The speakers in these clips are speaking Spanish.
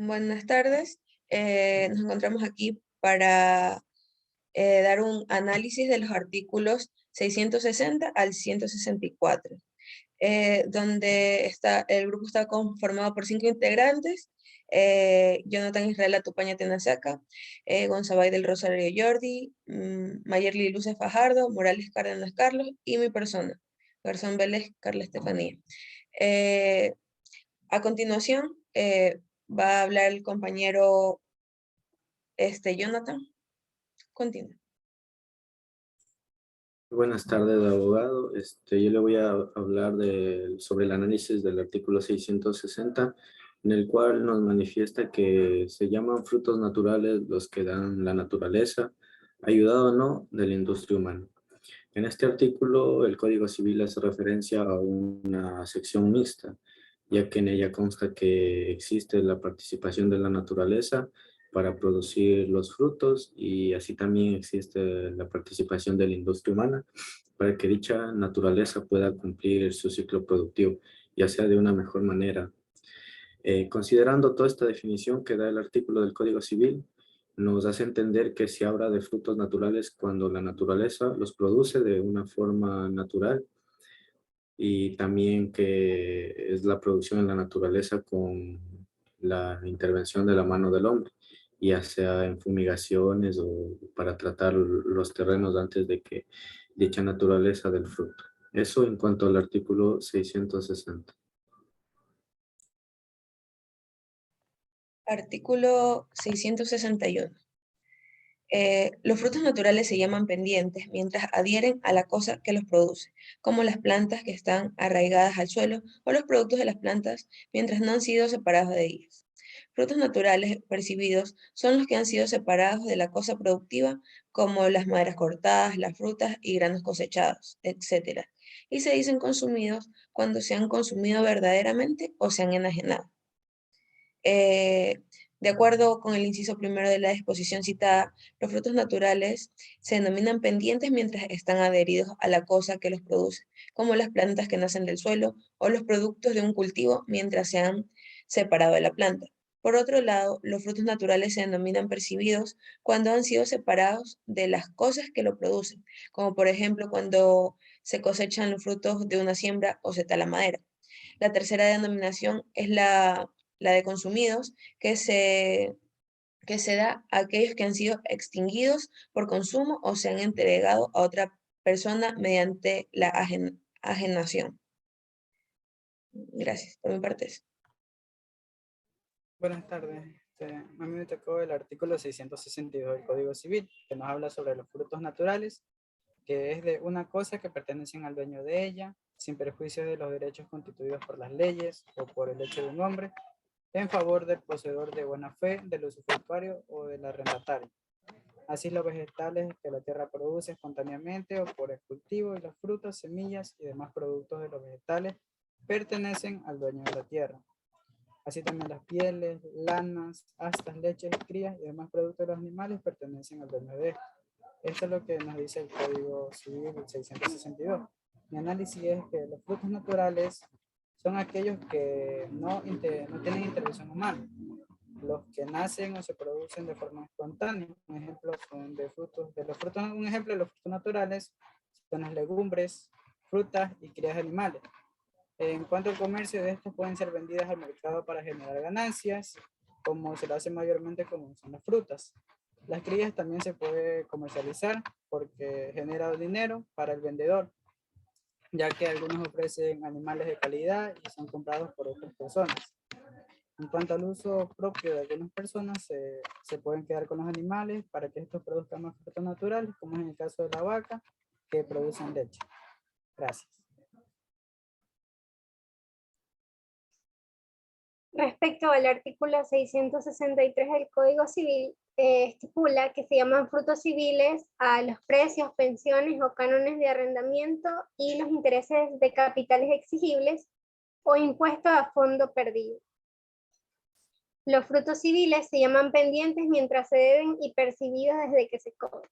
Buenas tardes. Nos encontramos aquí para dar un análisis de los artículos 660 al 164, donde el grupo está conformado por 5 integrantes: Jonathan Israel Atupaña Tenasaca, Gonzabay del Rosario Jordi, Mayerly Luce Fajardo, Morales Cárdenas Carlos y mi persona, Garzón Vélez Carla Estefanía. A continuación, va a hablar el compañero Jonathan. Continúa. Buenas tardes, abogado. Yo le voy a hablar sobre el análisis del artículo 660, en el cual nos manifiesta que se llaman frutos naturales los que dan la naturaleza, ayudado o no de la industria humana. En este artículo, el Código Civil hace referencia a una sección mixta, ya que en ella consta que existe la participación de la naturaleza para producir los frutos, y así también existe la participación de la industria humana para que dicha naturaleza pueda cumplir su ciclo productivo, ya sea de una mejor manera. Considerando toda esta definición que da el artículo del Código Civil, nos hace entender que se habla de frutos naturales cuando la naturaleza los produce de una forma natural, y también que es la producción en la naturaleza con la intervención de la mano del hombre, ya sea en fumigaciones o para tratar los terrenos antes de que dicha naturaleza del fruto. Eso en cuanto al artículo 660. Artículo 661. Los frutos naturales se llaman pendientes mientras adhieren a la cosa que los produce, como las plantas que están arraigadas al suelo o los productos de las plantas mientras no han sido separados de ellas. Frutos naturales percibidos son los que han sido separados de la cosa productiva, como las maderas cortadas, las frutas y granos cosechados, etc. Y se dicen consumidos cuando se han consumido verdaderamente o se han enajenado. Eh, de acuerdo con el inciso primero de la disposición citada, los frutos naturales se denominan pendientes mientras están adheridos a la cosa que los produce, como las plantas que nacen del suelo o los productos de un cultivo mientras se han separado de la planta. Por otro lado, los frutos naturales se denominan percibidos cuando han sido separados de las cosas que lo producen, como por ejemplo cuando se cosechan los frutos de una siembra o se tala madera. La tercera denominación es la de consumidos, que se da a aquellos que han sido extinguidos por consumo o se han entregado a otra persona mediante la ajenación. Gracias, por mi parte eso. Buenas tardes. A mí me tocó el artículo 662 del Código Civil, que nos habla sobre los frutos naturales, que es de una cosa que pertenecen al dueño de ella, sin perjuicio de los derechos constituidos por las leyes o por el hecho de un hombre, en favor del poseedor de buena fe, del usufructuario o del arrendatario. Así los vegetales que la tierra produce espontáneamente o por el cultivo, y las frutas, semillas y demás productos de los vegetales pertenecen al dueño de la tierra. Así también las pieles, lanas, astas, leches, crías y demás productos de los animales pertenecen al dueño de estos. Esto es lo que nos dice el Código Civil 662. Mi análisis es que los frutos naturales son aquellos que no tienen intervención humana, los que nacen o se producen de forma espontánea. Un ejemplo son un ejemplo de los frutos naturales son las legumbres, frutas y crías de animales. En cuanto al comercio de estos, pueden ser vendidas al mercado para generar ganancias, como se lo hace mayormente con son las frutas. Las crías también se puede comercializar porque genera dinero para el vendedor, ya que algunos ofrecen animales de calidad y son comprados por otras personas. En cuanto al uso propio de algunas personas, se pueden quedar con los animales para que estos produzcan más frutos naturales, como es en el caso de la vaca, que producen leche. Gracias. Respecto al artículo 663 del Código Civil, estipula que se llaman frutos civiles a los precios, pensiones o cánones de arrendamiento y los intereses de capitales exigibles o impuestos a fondo perdido. Los frutos civiles se llaman pendientes mientras se deben y percibidos desde que se cobran.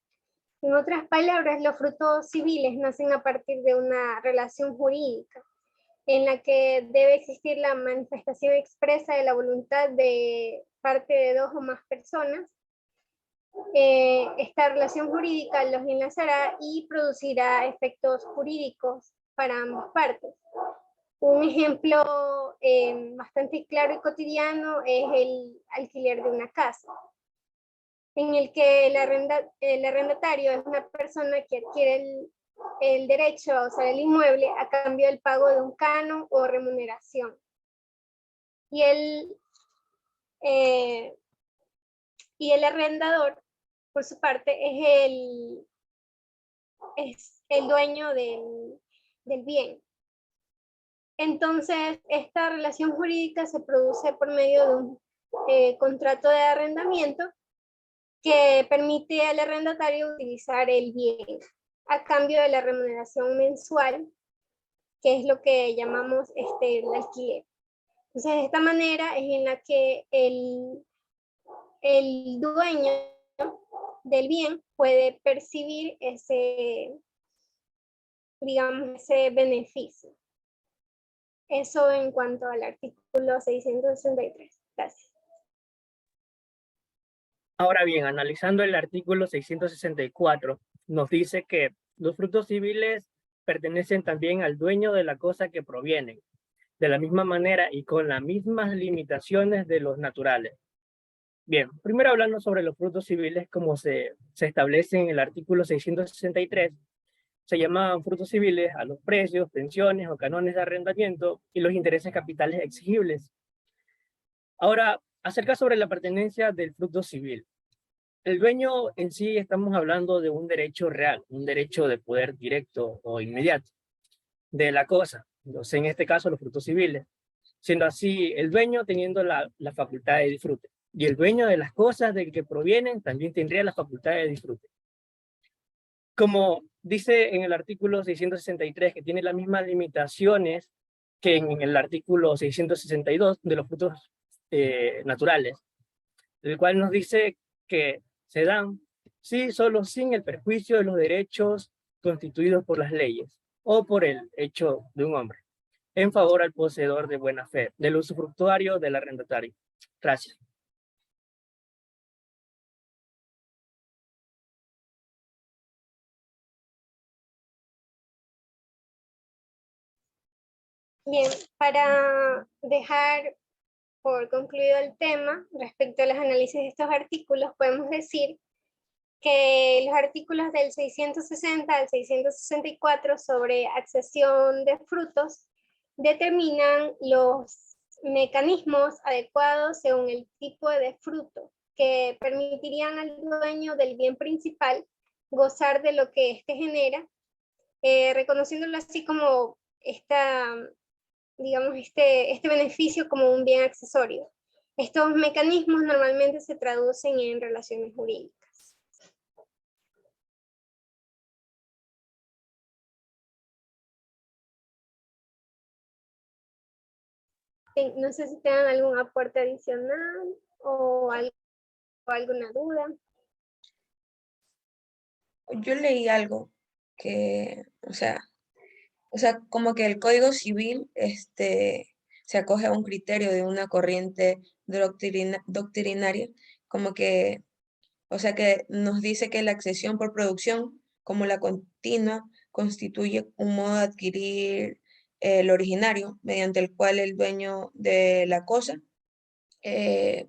En otras palabras, los frutos civiles nacen a partir de una relación jurídica. en la que debe existir la manifestación expresa de la voluntad de parte de dos o más personas. Esta relación jurídica los enlazará y producirá efectos jurídicos para ambas partes. Un ejemplo bastante claro y cotidiano es el alquiler de una casa, en el que el arrendatario es una persona que adquiere el derecho a usar el inmueble a cambio del pago de un canon o remuneración. Y el arrendador, por su parte, es el dueño del bien. Entonces, esta relación jurídica se produce por medio de un contrato de arrendamiento que permite al arrendatario utilizar el bien a cambio de la remuneración mensual, que es lo que llamamos el alquiler. Entonces, de esta manera es en la que el dueño del bien puede percibir digamos, ese beneficio. Eso en cuanto al artículo 663. Gracias. Ahora bien, analizando el artículo 664, nos dice que los frutos civiles pertenecen también al dueño de la cosa que provienen, de la misma manera y con las mismas limitaciones de los naturales. Bien, primero hablando sobre los frutos civiles, como se establece en el artículo 663, se llamaban frutos civiles a los precios, pensiones o canones de arrendamiento y los intereses capitales exigibles. Ahora, acerca sobre la pertenencia del fruto civil. El dueño en sí estamos hablando de un derecho real, un derecho de poder directo o inmediato de la cosa. Entonces, en este caso, los frutos civiles. Siendo así, el dueño teniendo la facultad de disfrute. Y el dueño de las cosas del que provienen también tendría la facultad de disfrute. Como dice en el artículo 663, que tiene las mismas limitaciones que en el artículo 662 de los frutos naturales, el cual nos dice que se dan, sí, solo sin el perjuicio de los derechos constituidos por las leyes o por el hecho de un hombre, en favor al poseedor de buena fe, del usufructuario del arrendatario. Gracias. Bien, para dejar por concluido el tema, respecto a los análisis de estos artículos, podemos decir que los artículos del 660 al 664 sobre accesión de frutos determinan los mecanismos adecuados según el tipo de fruto que permitirían al dueño del bien principal gozar de lo que éste genera, reconociéndolo así como digamos, este beneficio como un bien accesorio. Estos mecanismos normalmente se traducen en relaciones jurídicas. No sé si tengan algún aporte adicional o alguna duda. Yo leí algo que, o sea, como que el Código Civil se acoge a un criterio de una corriente doctrinaria, como que, o sea, que nos dice que la accesión por producción, como la continua, constituye un modo de adquirir el originario, mediante el cual el dueño de la cosa, eh,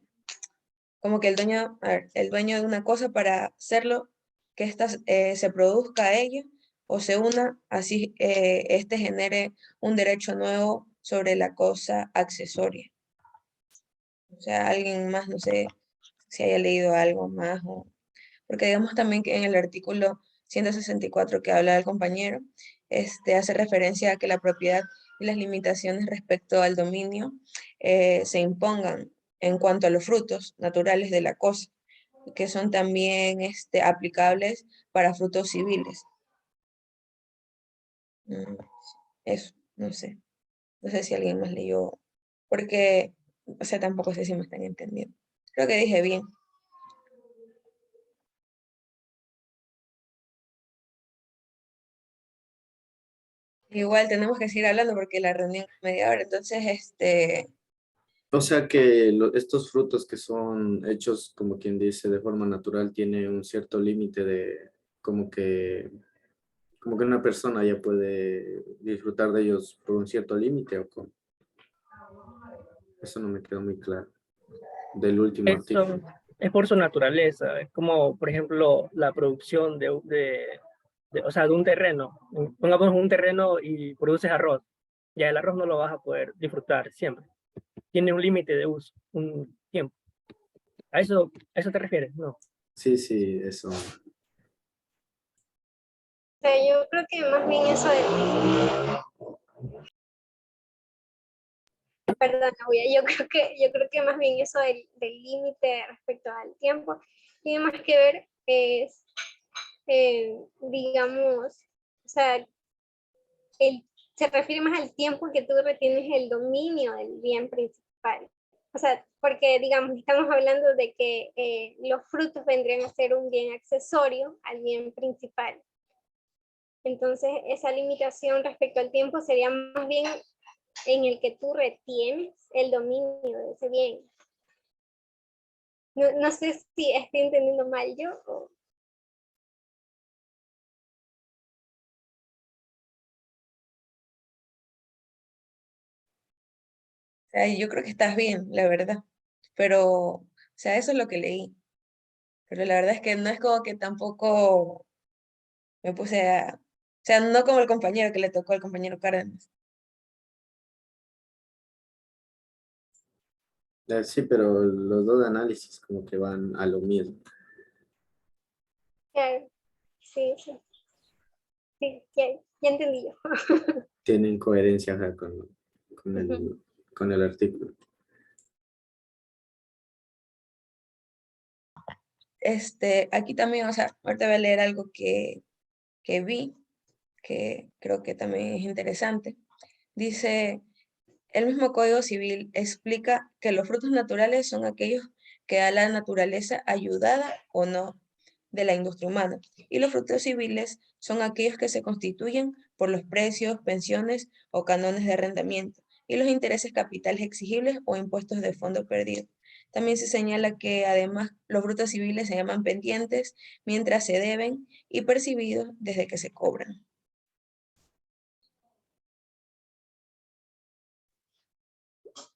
como que el dueño de una cosa para hacerlo, que ésta se produzca a ella o se una, así éste genere un derecho nuevo sobre la cosa accesoria. O sea, alguien más, no sé si haya leído algo más, porque digamos también que en el artículo 164 que habla del compañero, hace referencia a que la propiedad y las limitaciones respecto al dominio se impongan en cuanto a los frutos naturales de la cosa, que son también aplicables para frutos civiles. Eso, no sé. No sé si alguien más leyó, porque, o sea, tampoco sé si me están entendiendo. Creo que dije bien. Igual tenemos que seguir hablando porque la reunión es media hora, entonces, O sea que estos frutos que son hechos, como quien dice, de forma natural, tiene un cierto límite de como que una persona ya puede disfrutar de ellos por un cierto límite o cómo. Eso no me quedó muy claro del último Eso artículo. es por su naturaleza, es como, por ejemplo, la producción o sea, de un terreno. Pongamos un terreno y produces arroz. Ya el arroz no lo vas a poder disfrutar siempre. Tiene un límite de uso, un tiempo. ¿A eso te refieres? No. Sí, sí, eso. O sea, yo creo que más bien eso del, perdón, yo creo que más bien eso del límite respecto al tiempo tiene más que ver es, digamos, o sea, se refiere más al tiempo que tú retienes el dominio del bien principal. O sea, porque, digamos, estamos hablando de que los frutos vendrían a ser un bien accesorio al bien principal. Entonces, esa limitación respecto al tiempo sería más bien en el que tú retienes el dominio de ese bien. No, no sé si estoy entendiendo mal yo o... o sea, yo creo que estás bien, la verdad, pero, o sea, eso es lo que leí, pero la verdad es que no es como que tampoco me puse o sea, no como el compañero que le tocó al compañero Cárdenas. Sí, pero los dos análisis como que van a lo mismo. Claro, sí, sí, sí, ya entendí yo. Tienen coherencia, ajá, con con el artículo. Aquí también, o sea, ahorita voy a leer algo que vi, que creo que también es interesante. Dice, el mismo Código Civil explica que los frutos naturales son aquellos que da la naturaleza ayudada o no de la industria humana, y los frutos civiles son aquellos que se constituyen por los precios, pensiones o cánones de arrendamiento, y los intereses capitales exigibles o impuestos de fondo perdido. También se señala que además los frutos civiles se llaman pendientes mientras se deben y percibidos desde que se cobran.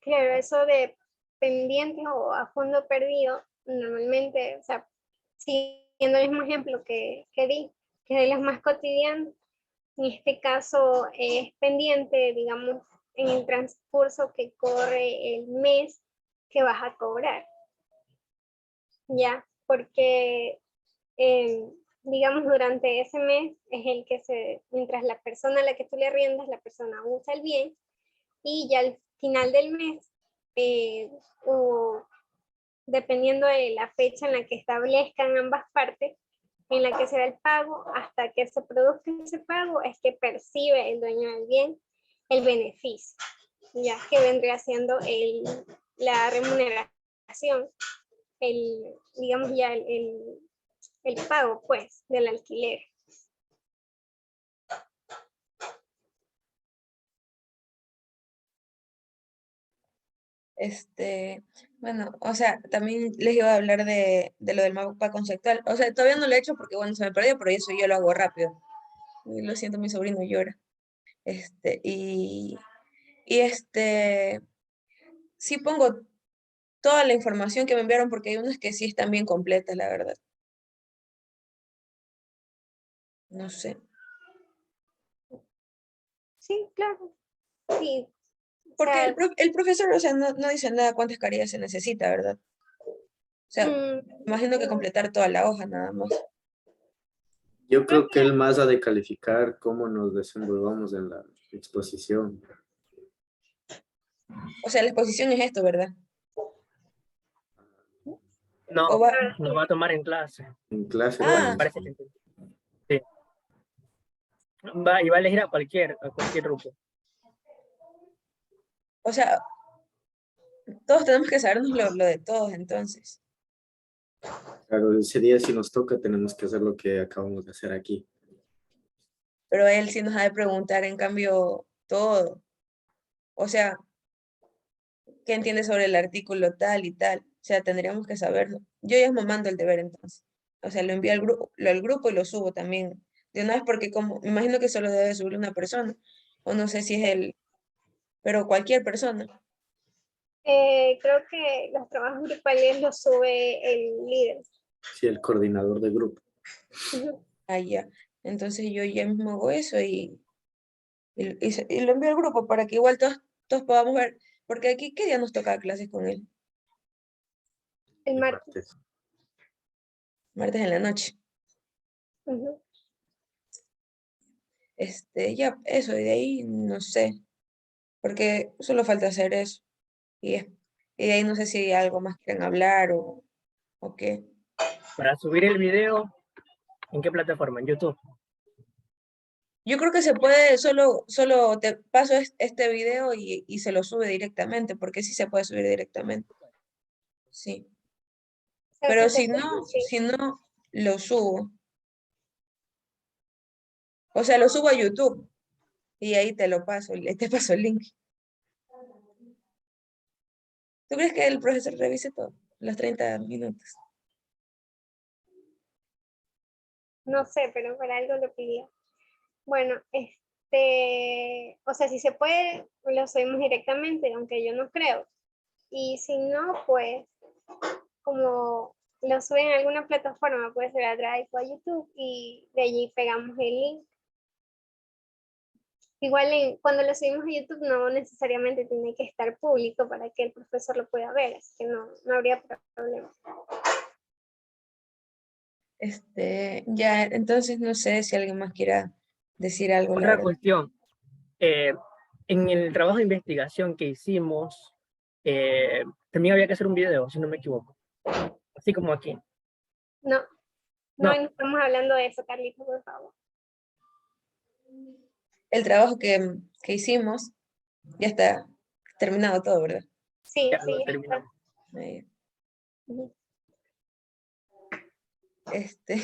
Claro, eso de pendientes o a fondo perdido, normalmente, o sea, siguiendo el mismo ejemplo que di, que es de los más cotidianos, en este caso es pendiente, digamos, en el transcurso que corre el mes que vas a cobrar, ¿ya? Porque, digamos, durante ese mes es el que mientras la persona a la que tú le arriendas, la persona usa el bien, y ya al final del mes, o dependiendo de la fecha en la que establezcan ambas partes, en la que se da el pago, hasta que se produzca ese pago, es que percibe el dueño del bien el beneficio, ya que vendría siendo la remuneración, digamos ya el pago, pues, del alquiler. Bueno, o sea, también les iba a hablar de lo del mapa conceptual. O sea, todavía no lo he hecho porque, bueno, se me perdió, pero eso yo lo hago rápido. Y lo siento, mi sobrino llora. Este, y, y sí pongo toda la información que me enviaron porque hay unas que sí están bien completas, la verdad. No sé. Sí, claro. Sí. O Porque sea, el profesor, o sea, no dice nada cuántas carillas se necesita, ¿verdad? O sea, imagino que completar toda la hoja nada más. Yo creo que él más ha de calificar cómo nos desenvolvamos en la exposición. O sea, la exposición es esto, ¿verdad? O No, va, nos va a tomar en clase. En clase ah, también. Parece que entendí. Sí. Y va a elegir a cualquier grupo. o sea, todos tenemos que sabernos lo de todos, entonces. Claro, ese día si nos toca tenemos que hacer lo que acabamos de hacer aquí. pero él sí nos ha de preguntar, en cambio, todo. O sea, ¿qué entiende sobre el artículo tal y tal? O sea, tendríamos que saberlo. Yo ya me mando el deber entonces. O sea, lo envío al grupo y lo subo también. De una vez porque como, me imagino que solo debe subir una persona. O no sé si es él, pero cualquier persona. Creo que los trabajos grupales los sube el líder. Sí, el coordinador de grupo. Ujú. Ah, ya. Entonces yo ya mismo hago eso y lo envío al grupo para que igual todos podamos ver. Porque aquí, ¿qué día nos toca clases con él? El El martes. martes. Martes en la noche. Ujú. Ya, eso, y de ahí no sé, porque solo falta hacer eso. Y, es- y de ahí no sé si hay algo más quieren hablar o qué. Para subir el video, ¿en qué plataforma? En YouTube. Yo creo que se puede, solo te paso este video y se lo sube directamente, porque sí se puede subir directamente. Sí. O sea, Pero si se puede, sí. si no, lo subo. O sea, lo subo a YouTube y ahí te lo paso, te paso el link. ¿Tú crees que el profesor revise todo? Los 30 minutos. No sé, pero para algo lo pidió. Bueno, o sea, si se puede, lo subimos directamente, aunque yo no creo. Y si no, pues, como lo suben a alguna plataforma, puede ser a Drive o a YouTube, y de allí pegamos el link. Igual cuando lo subimos a YouTube no necesariamente tiene que estar público para que el profesor lo pueda ver, así que no habría problema. Ya, entonces no sé si alguien más quiera decir algo, la Otra verdad. cuestión, eh, en el trabajo de investigación que hicimos, también había que hacer un video, si no me equivoco. Así como aquí. No, no No, estamos hablando de eso, Carlitos, por favor. El trabajo que hicimos ya está terminado todo, ¿verdad? Sí, ya sí, lo ya está. terminamos. Eh, Ujú. Este,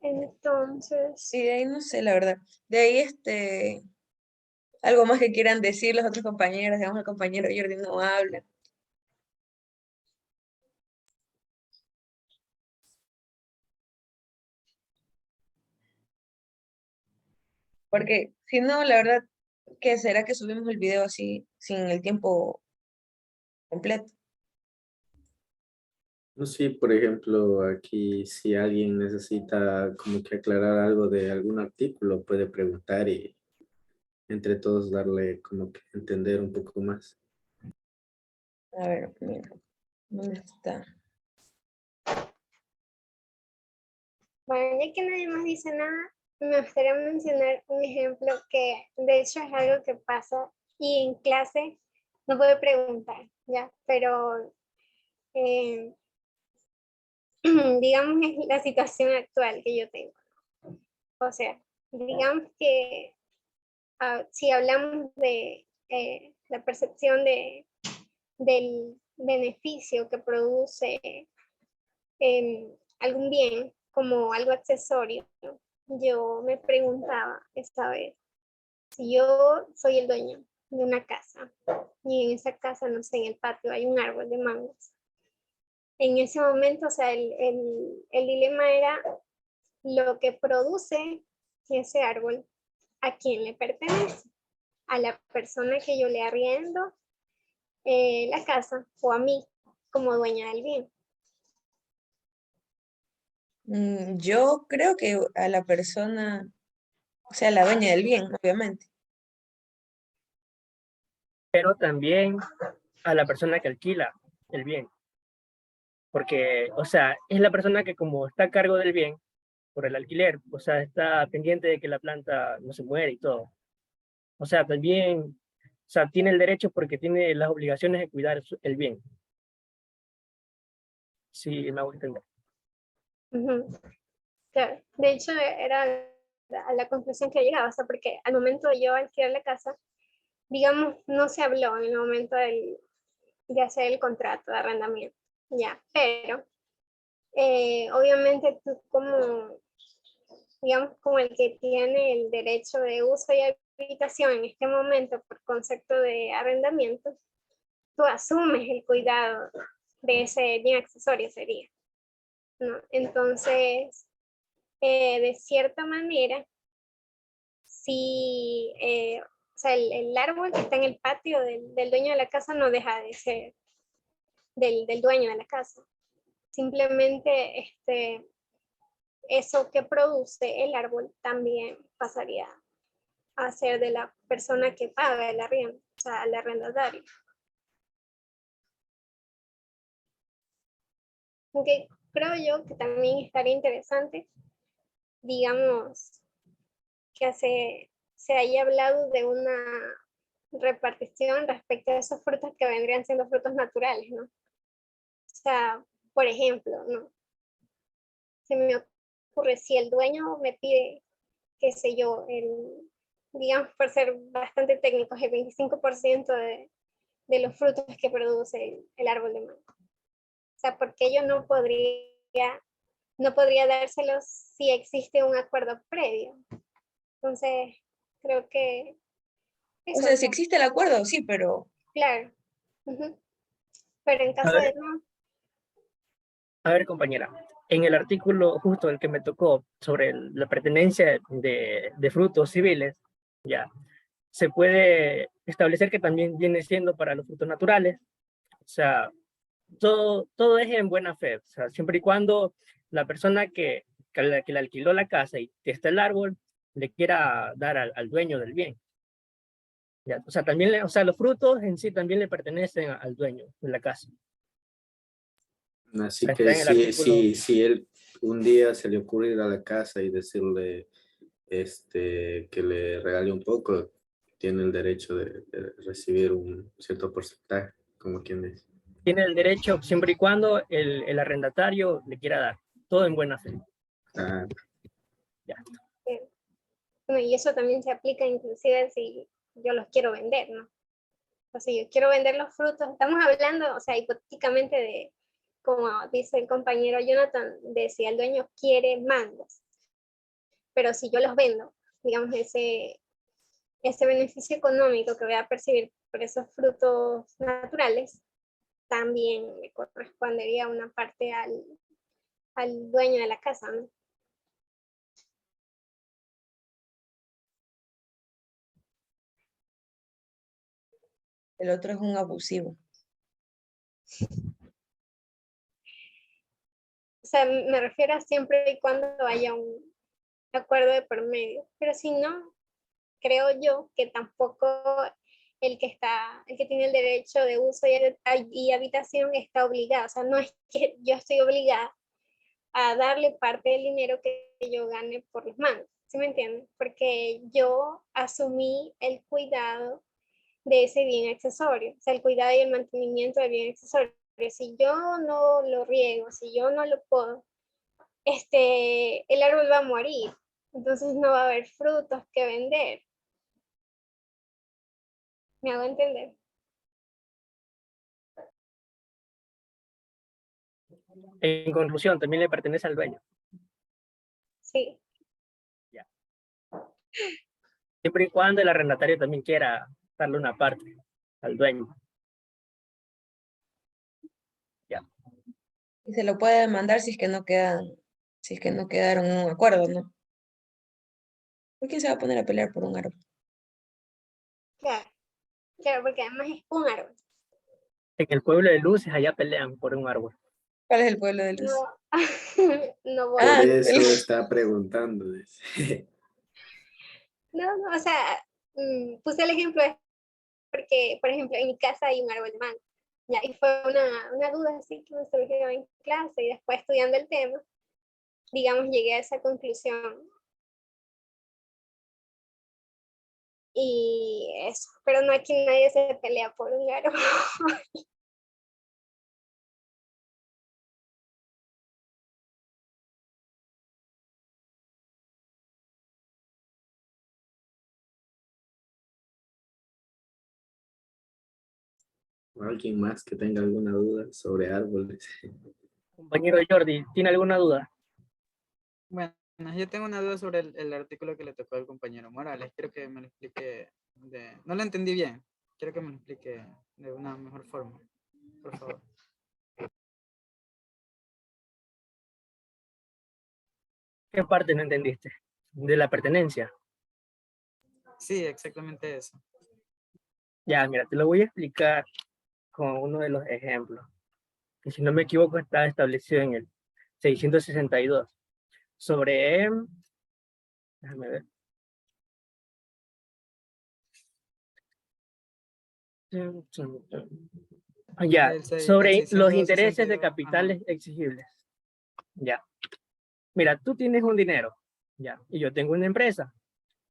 Entonces, y de ahí no sé, la verdad. De ahí, algo más que quieran decir los otros compañeros, digamos, el compañero Jordi no habla. Porque si no, la verdad, ¿qué será que subimos el video así, sin el tiempo completo? No, sí, por ejemplo, aquí si alguien necesita como que aclarar algo de algún artículo, puede preguntar y entre todos darle como que entender un poco más. A ver, mira, ¿dónde está? bueno, ya que nadie más dice nada, me gustaría mencionar un ejemplo que de hecho es algo que pasa y en clase no puede preguntar, ¿ya? Pero eh, digamos es la situación actual que yo tengo. O sea, digamos que si hablamos de la percepción del beneficio que produce algún bien como algo accesorio, yo me preguntaba esta vez, si yo soy el dueño de una casa y en esa casa, no sé, en el patio hay un árbol de mangos. En ese momento, o sea, el dilema era lo que produce ese árbol, ¿a quién le pertenece? ¿A la persona que yo le arriendo la casa o a mí como dueña del bien? Yo creo que a la persona, o sea, la dueña del bien, obviamente. Pero también a la persona que alquila el bien. Porque, o sea, es la persona que como está a cargo del bien por el alquiler, o sea, está pendiente de que la planta no se muere y todo. O sea, también, o sea, tiene el derecho porque tiene las obligaciones de cuidar el bien. Sí, me hago entender. Ujú. Claro. De hecho, era a la conclusión que llegaba, o sea, porque al momento de yo alquilar la casa, digamos, no se habló en el momento de hacer el contrato de arrendamiento, ya, pero obviamente tú como digamos, como el que tiene el derecho de uso y habitación en este momento por concepto de arrendamiento, tú asumes el cuidado de ese bien accesorio sería, ¿no? Entonces, de cierta manera, si, o sea, el árbol que está en el patio del dueño de la casa no deja de ser del dueño de la casa. Simplemente eso que produce el árbol también pasaría a ser de la persona que paga el arriendo, o sea, el arrendatario. Aunque creo yo que también estaría interesante, digamos, que se haya hablado de una repartición respecto a esos frutos que vendrían siendo frutos naturales, ¿no? O sea, por ejemplo, ¿no? Se me ocurre, si el dueño me pide, qué sé yo, digamos, por ser bastante técnicos, el 25% de los frutos que produce el árbol de mango. O sea, porque yo no podría dárselos si existe un acuerdo previo. Entonces, creo que O eso, sea, si existe el acuerdo, sí, pero claro. Uh-huh. Pero en A caso ver, de no, a ver, compañera, en el artículo justo el que me tocó sobre la pertenencia de frutos civiles, ya, se puede establecer que también viene siendo para los frutos naturales. O sea, todo es en buena fe, o sea, siempre y cuando la persona que le alquiló la casa y que está el árbol, le quiera dar al dueño del bien. ¿Ya? O sea, también, o sea, los frutos en sí también le pertenecen al dueño de la casa. O Así sea, está que en el artículo. si él un día se le ocurre ir a la casa y decirle que le regale un poco, tiene el derecho de recibir un cierto porcentaje, como quien dice. Tiene el derecho siempre y cuando el arrendatario le quiera dar, todo en buena fe. Ah, Ya. bueno, y eso también se aplica inclusive si yo los quiero vender, ¿no? O sea, yo quiero vender los frutos, estamos hablando, o sea, hipotéticamente de, como dice el compañero Jonathan, de si el dueño quiere mangos, pero si yo los vendo, digamos, ese beneficio económico que voy a percibir por esos frutos naturales, también le correspondería una parte al dueño de la casa, ¿no? el otro es un abusivo. O sea, me refiero a siempre y cuando haya un acuerdo de por medio, pero si no, creo yo que tampoco el que tiene el derecho de uso y habitación está obligado, o sea, no es que yo estoy obligada a darle parte del dinero que yo gane por los mangos, ¿sí me entienden? Porque yo asumí el cuidado de ese bien accesorio, o sea, el cuidado y el mantenimiento del bien accesorio. Si yo no lo riego, si yo no lo puedo, el árbol va a morir, entonces no va a haber frutos que vender. ¿Me hago entender? En conclusión, también le pertenece al dueño. Sí. Ya. Siempre y cuando el arrendatario también quiera darle una parte al dueño. Ya. Y se lo puede demandar si es que no quedaron en un acuerdo, ¿no? ¿Por quién se va a poner a pelear por un árbol? Claro, claro, porque además es un árbol. En el pueblo de Luces, allá pelean por un árbol. ¿Cuál es el pueblo de No, Luz? no voy. por Ah, eso está preguntando. Dice. No, o sea, puse el ejemplo porque, por ejemplo, en mi casa hay un árbol de mango. Ya, y fue una duda así que me surgió en clase y después estudiando el tema, digamos, llegué a esa conclusión. Y eso, pero no aquí nadie se pelea por un árbol. O alguien más que tenga alguna duda sobre árboles. Compañero Jordi, ¿tiene alguna duda? Bueno, Yo tengo una duda sobre el artículo que le tocó al compañero Morales. Quiero que me lo explique. No lo entendí bien. Quiero que me lo explique de una mejor forma. Por favor. ¿Qué parte no entendiste? De la pertenencia. Sí, exactamente eso. Ya, mira, te lo voy a explicar con uno de los ejemplos. Que si no me equivoco está establecido en el 662. Sobre, déjame ver. Ya, El sobre los intereses de 662. Ajá. capitales exigibles. Ya. Mira, tú tienes un dinero, ya, y yo tengo una empresa.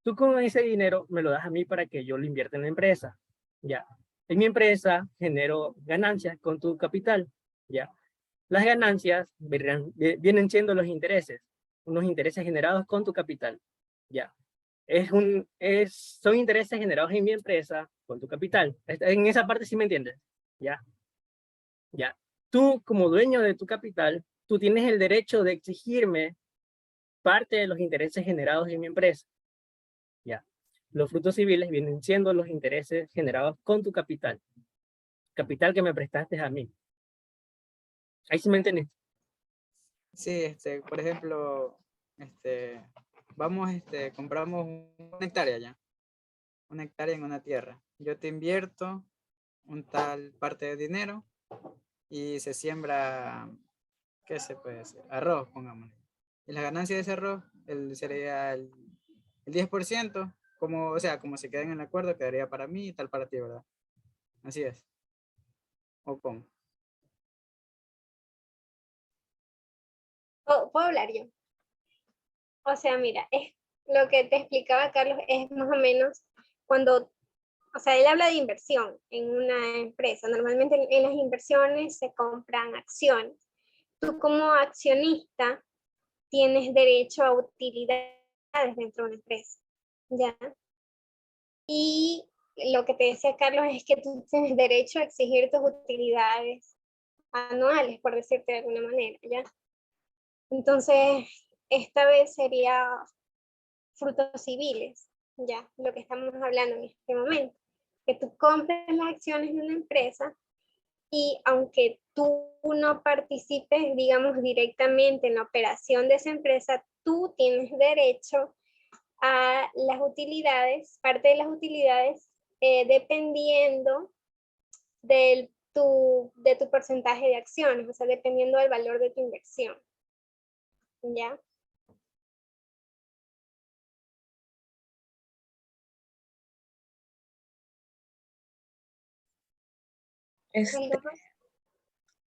Tú con ese dinero me lo das a mí para que yo lo invierta en la empresa, ya. En mi empresa genero ganancias con tu capital, ya. Las ganancias vienen siendo los intereses, unos intereses generados con tu capital, ya. Son intereses generados en mi empresa con tu capital. En esa parte sí me entiendes, ya. Ya. Tú como dueño de tu capital, tú tienes el derecho de exigirme parte de los intereses generados en mi empresa. Ya. Los frutos civiles vienen siendo los intereses generados con tu capital. Capital que me prestaste a mí. Ahí sí me entendés. Sí, por ejemplo, vamos, compramos una hectárea ya. Una hectárea en una tierra. Yo te invierto un tal parte de dinero y se siembra, ¿qué se puede hacer? Arroz, pongámosle. Y la ganancia de ese arroz sería el 10%, como, o sea, como se queda en el acuerdo, quedaría para mí y tal para ti, ¿verdad? Así es. ¿O cómo? ¿Puedo hablar yo? O sea, mira, es lo que te explicaba Carlos, es más o menos cuando, o sea, él habla de inversión en una empresa. Normalmente en las inversiones se compran acciones. Tú como accionista tienes derecho a utilidades dentro de una empresa, ¿ya? Y lo que te decía Carlos es que tú tienes derecho a exigir tus utilidades anuales, por decirte de alguna manera, ¿ya? Entonces, esta vez sería frutos civiles, ya, lo que estamos hablando en este momento, que tú compres las acciones de una empresa y aunque tú no participes, digamos, directamente en la operación de esa empresa, tú tienes derecho a las utilidades, parte de las utilidades, dependiendo de tu porcentaje de acciones, o sea, dependiendo del valor de tu inversión, ¿ya? Este, ¿Algo más?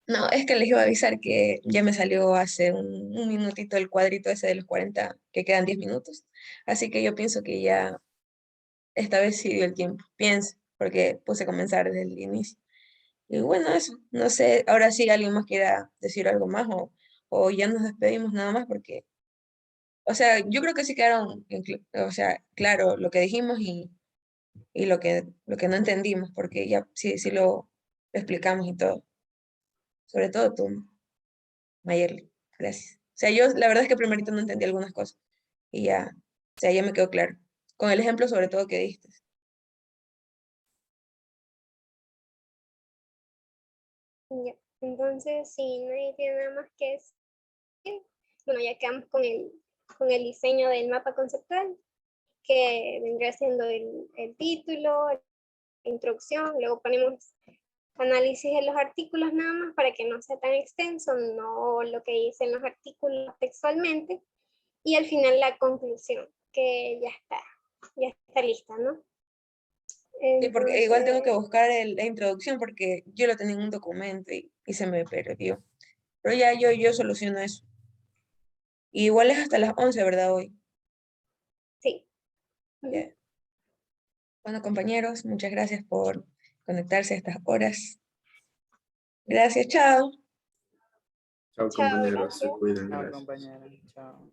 no, es que les iba a avisar que ya me salió hace un minutito el cuadrito ese de los 40, que quedan 10 minutos. Así que yo pienso que ya esta vez sí dio el tiempo. Pienso, porque puse a comenzar desde el inicio. Y bueno, eso. No sé, ahora sí alguien más quiera decir algo más o ya nos despedimos nada más porque, o sea, yo creo que sí quedaron, o sea, claro lo que dijimos y lo que no entendimos, porque ya sí lo explicamos y todo. Sobre todo tú, Mayerly. Gracias. O sea, yo la verdad es que primerito no entendí algunas cosas y ya, o sea, ya me quedó claro. Con el ejemplo sobre todo que diste. Ya. Entonces, si nadie tiene nada más que decir, bueno, ya quedamos con el diseño del mapa conceptual, que vendría siendo el título, la introducción, luego ponemos análisis de los artículos nada más para que no sea tan extenso, no lo que dicen los artículos textualmente, y al final la conclusión, que ya está lista, ¿no? Sí, porque igual tengo que Entonces, buscar la introducción porque yo lo tenía en un documento y se me perdió. Pero ya yo soluciono eso. Y igual es hasta las 11, ¿verdad? Hoy. sí. Ya. Bueno, compañeros, muchas gracias por conectarse a estas horas. Gracias, chao. Chao Chao, compañeros, se gracias. cuidan, Chao, gracias. compañera. Chao.